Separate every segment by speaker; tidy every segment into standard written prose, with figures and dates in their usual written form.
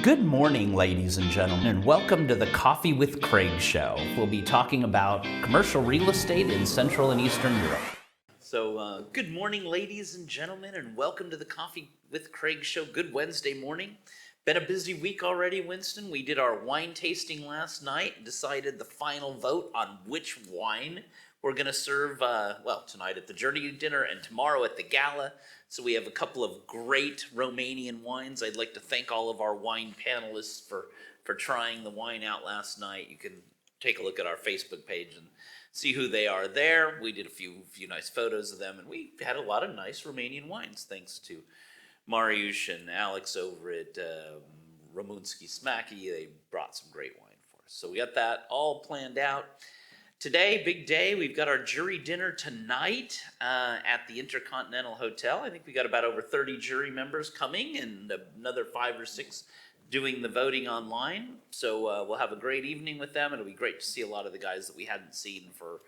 Speaker 1: Good morning, ladies and gentlemen, and welcome to the Coffee with Craig show. We'll be talking about commercial real estate in Central and Eastern Europe. So, good morning, ladies and gentlemen, and welcome to the Coffee with Craig show. Good Wednesday morning. Been a busy week already, Winston. We did our wine tasting last night and decided the final vote on which wine we're going to serve, tonight at the Journey dinner and tomorrow at the gala. So we have a couple of great Romanian wines. I'd like to thank all of our wine panelists for trying the wine out last night. You can take a look at our Facebook page and see who they are there. We did a few nice photos of them, and we had a lot of nice Romanian wines, thanks to Mariusz and Alex over at Romunski Smaki. They brought some great wine for us. So we got that all planned out. Today, big day, we've got our jury dinner tonight at the InterContinental Hotel. I think we got about over 30 jury members coming and another 5 or 6 doing the voting online. So we'll have a great evening with them. It'll be great to see a lot of the guys that we hadn't seen for,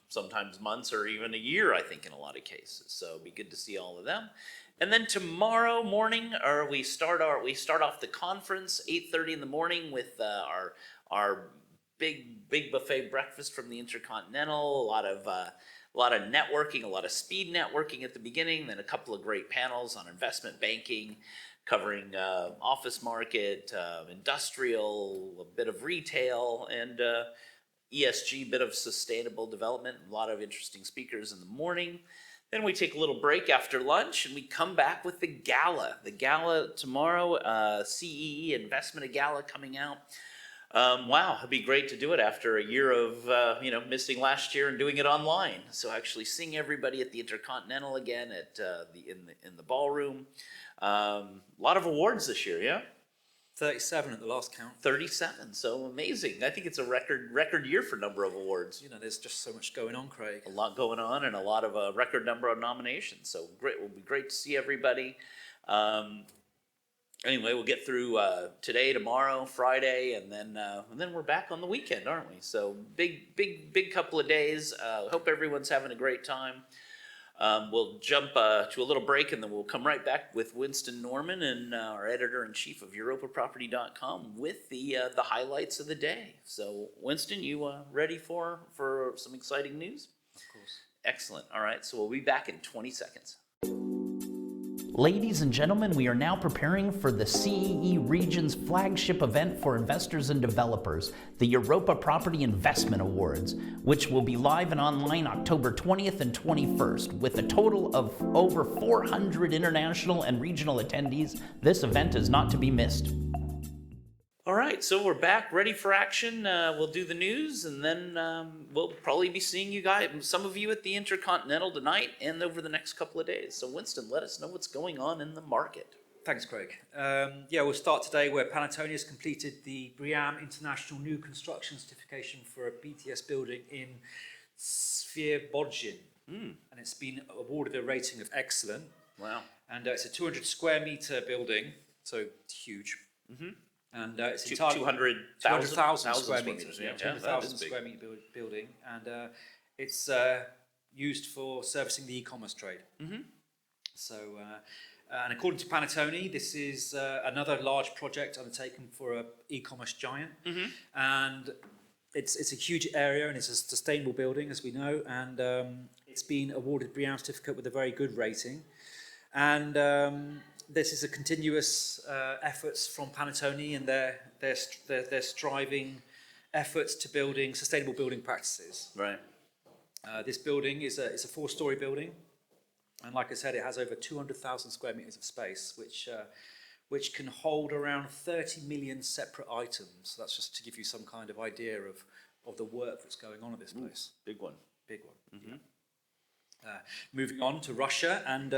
Speaker 1: sometimes months or even a year, I think, in a lot of cases. So it'll be good to see all of them. And then tomorrow morning, we start off the conference 8:30 in the morning with our big buffet breakfast from the InterContinental. A lot of networking, a lot of speed networking at the beginning. Then a couple of great panels on investment banking, covering office market, industrial, a bit of retail, and ESG, bit of sustainable development. A lot of interesting speakers in the morning. Then we take a little break after lunch and we come back with the gala. The gala tomorrow, CEE Investment Gala coming out. Wow, it'd be great to do it after a year of missing last year and doing it online. So actually seeing everybody at the InterContinental again at in the ballroom. A lot of awards this year, yeah.
Speaker 2: 37 at the last count.
Speaker 1: 37, so amazing. I think it's a record year for number of awards.
Speaker 2: You know, there's just so much going on, Craig.
Speaker 1: A lot going on and a lot of record number of nominations. So great, it will be great to see everybody. Anyway, we'll get through today, tomorrow, Friday, and then we're back on the weekend, aren't we? So big couple of days. Hope everyone's having a great time. We'll jump to a little break, and then we'll come right back with Winston Norman and our editor-in-chief of EuropaProperty.com with the highlights of the day. So, Winston, you ready for some exciting news?
Speaker 2: Of course.
Speaker 1: Excellent. All right, so we'll be back in 20 seconds. Ladies and gentlemen, we are now preparing for the CEE region's flagship event for investors and developers, the Europa Property Investment Awards, which will be live and online October 20th and 21st. With a total of over 400 international and regional attendees, this event is not to be missed. All right, so we're back, ready for action. We'll do the news, and then we'll probably be seeing you guys, some of you at the InterContinental tonight and over the next couple of days. So, Winston, let us know what's going on in the market.
Speaker 2: Thanks, Craig. We'll start today where Panattoni has completed the BREEAM International New Construction Certification for a BTS building in Świebodzin. And it's been awarded a rating of excellent.
Speaker 1: Wow.
Speaker 2: And it's a 200 square meter building, so it's huge. Mm-hmm. And it's
Speaker 1: 200,000
Speaker 2: square meters.
Speaker 1: Yeah,
Speaker 2: 200,000 square meter building, and it's used for servicing the e-commerce trade. Mm-hmm. So, and according to Panattoni, this is another large project undertaken for an e-commerce giant, and it's a huge area, and it's a sustainable building, as we know, and it's been awarded BREEAM certificate with a very good rating, and. This is a continuous efforts from Panattoni and their striving efforts to building sustainable building practices.
Speaker 1: Right.
Speaker 2: This building is a 4-story building, and like I said, it has over 200,000 square meters of space, which can hold around 30 million separate items. So that's just to give you some kind of idea of the work that's going on at this place.
Speaker 1: Big one.
Speaker 2: Mm-hmm. Yeah. Moving on to Russia, and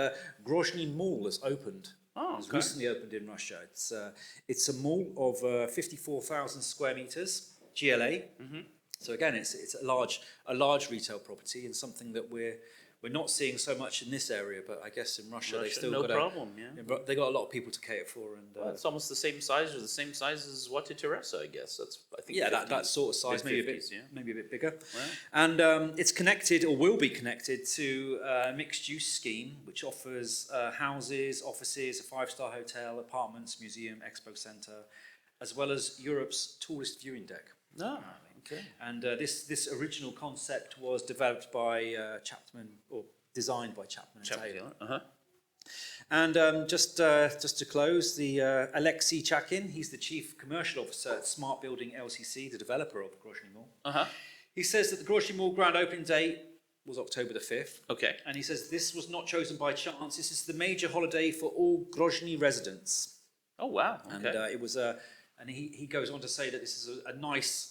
Speaker 2: Grozny Mall has opened.
Speaker 1: Oh,
Speaker 2: It's recently opened in Russia. It's a mall of 54,000 square meters GLA. Mm-hmm. So again, it's a large retail property, and something that we're we're not seeing so much in this area, but I guess in Russia, they still
Speaker 1: no
Speaker 2: got
Speaker 1: problem,
Speaker 2: they got a lot of people to cater for, and
Speaker 1: Well, it's almost the same size, or the same size as Wata Teresa, I guess. That's, I think,
Speaker 2: yeah,
Speaker 1: 50s,
Speaker 2: that sort of size, maybe
Speaker 1: mid-50s,
Speaker 2: maybe a bit bigger.
Speaker 1: Right.
Speaker 2: And it's connected, or will be connected, to a mixed-use scheme which offers houses, offices, a five-star hotel, apartments, museum, expo centre, as well as Europe's tallest viewing deck.
Speaker 1: No. Okay.
Speaker 2: And this original concept was developed by Chapman, or designed by Chapman and Taylor.
Speaker 1: Uh-huh.
Speaker 2: And just to close, the Alexei Chakin, he's the Chief Commercial Officer at Smart Building LCC, the developer of the Grozny Mall.
Speaker 1: Uh-huh.
Speaker 2: He says that the Grozny Mall grand opening date was October the 5th.
Speaker 1: Okay.
Speaker 2: And he says this was not chosen by chance. This is the major holiday for all Grozny residents.
Speaker 1: Oh, wow. Okay.
Speaker 2: And it was and he goes on to say that this is a nice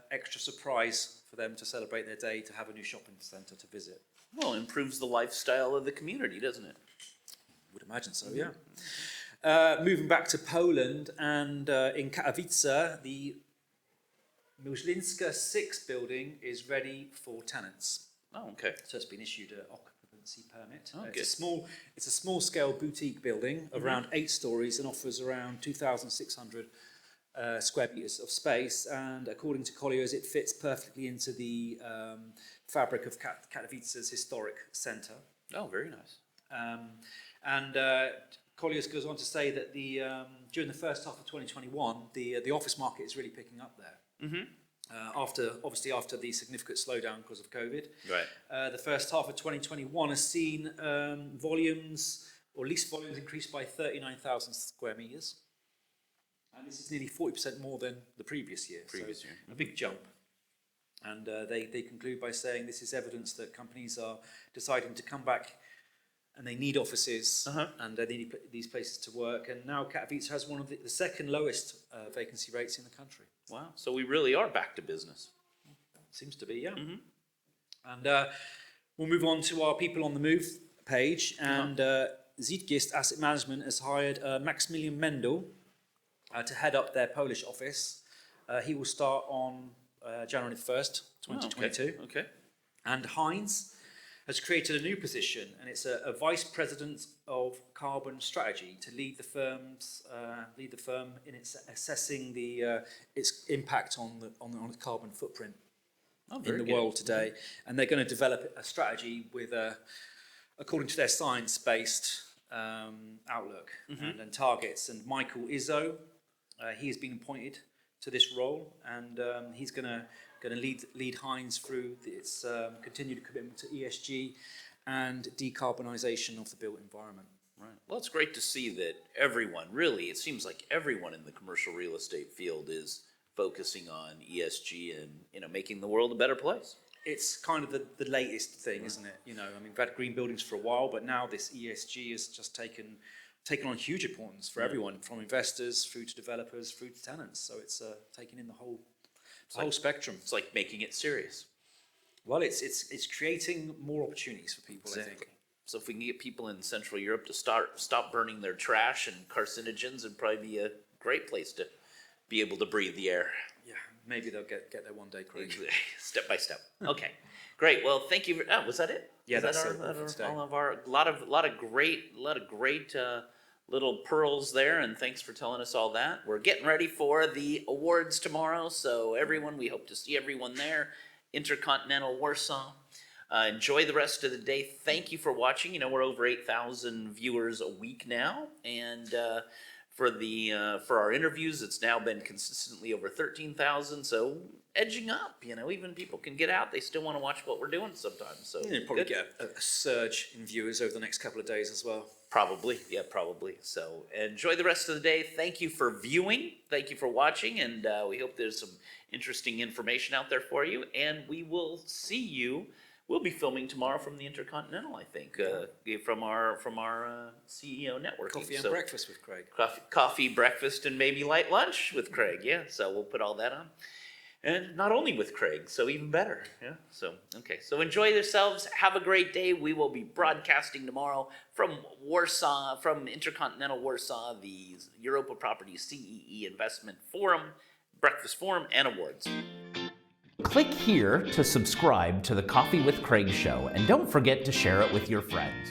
Speaker 2: extra surprise for them to celebrate their day, to have a new shopping centre to visit.
Speaker 1: Well, it improves the lifestyle of the community, doesn't it?
Speaker 2: Would imagine so, yeah. Moving back to Poland, and in Katowice, the Myślińska 6 building is ready for tenants.
Speaker 1: Oh, okay.
Speaker 2: So it's been issued an occupancy permit.
Speaker 1: Oh,
Speaker 2: it's a small scale boutique building of around 8 stories and offers around 2,600 square meters of space. And according to Colliers, it fits perfectly into the fabric of Katowice's historic centre.
Speaker 1: Oh, very nice.
Speaker 2: And Colliers goes on to say that during the first half of 2021, the office market is really picking up there.
Speaker 1: Mm-hmm.
Speaker 2: After the significant slowdown because of COVID.
Speaker 1: Right.
Speaker 2: The first half of 2021 has seen volumes, or lease volumes, increased by 39,000 square meters. And this is nearly 40% more than the previous year. A big jump. And they conclude by saying this is evidence that companies are deciding to come back, and they need offices, and they need these places to work. And now Katowice has one of the second lowest vacancy rates in the country.
Speaker 1: Wow. So we really are back to business.
Speaker 2: Seems to be, yeah. And we'll move on to our People on the Move page. And Zeitgeist Asset Management has hired Maximilian Mendel to head up their Polish office. He will start on January 1st, 2022.
Speaker 1: Oh, okay.
Speaker 2: And Heinz has created a new position, and it's a vice president of carbon strategy to lead the firm in its assessing its impact on the carbon footprint in the world today. And they're going to develop a strategy with according to their science-based outlook and targets. And Michael Izzo, he has been appointed to this role, and he's going to lead Heinz through its continued commitment to ESG and decarbonisation of the built environment.
Speaker 1: Right. Well, it's great to see that everyone, really, it seems like everyone in the commercial real estate field is focusing on ESG and making the world a better place.
Speaker 2: It's kind of the latest thing, isn't it? I mean, we've had green buildings for a while, but now this ESG has just taken on huge importance for everyone, from investors through to developers through to tenants. So it's taking in the whole spectrum.
Speaker 1: It's like making it serious.
Speaker 2: Well, it's creating more opportunities for people,
Speaker 1: Exactly.
Speaker 2: I think.
Speaker 1: So if we can get people in Central Europe to stop burning their trash and carcinogens, it'd probably be a great place to be able to breathe the air.
Speaker 2: Yeah, maybe they'll get there one day, Craig.
Speaker 1: Step by step. Okay, great. Well, thank you. Was that it?
Speaker 2: Yeah, that's it.
Speaker 1: All of our lot of great little pearls there, and thanks for telling us all that. We're getting ready for the awards tomorrow, so everyone, we hope to see everyone there. InterContinental Warsaw. Enjoy the rest of the day. Thank you for watching. We're over 8,000 viewers a week now, and for our interviews, it's now been consistently over 13,000. So edging up. Even people can get out. They still want to watch what we're doing sometimes. So
Speaker 2: you'll probably get a surge in viewers over the next couple of days as well.
Speaker 1: Probably, yeah, probably. So enjoy the rest of the day. Thank you for viewing. Thank you for watching, and we hope there's some interesting information out there for you. And we will see you. We'll be filming tomorrow from the InterContinental, I think, from our CEO networking.
Speaker 2: Coffee and breakfast with Craig.
Speaker 1: Coffee, breakfast, and maybe light lunch with Craig. Yeah, so we'll put all that on. And not only with Craig, so even better. Yeah. So, okay. So enjoy yourselves. Have a great day. We will be broadcasting tomorrow from Warsaw, from InterContinental Warsaw, the Europa Property CEE Investment Forum, Breakfast Forum, and Awards. Click here to subscribe to the Coffee with Craig show, and don't forget to share it with your friends.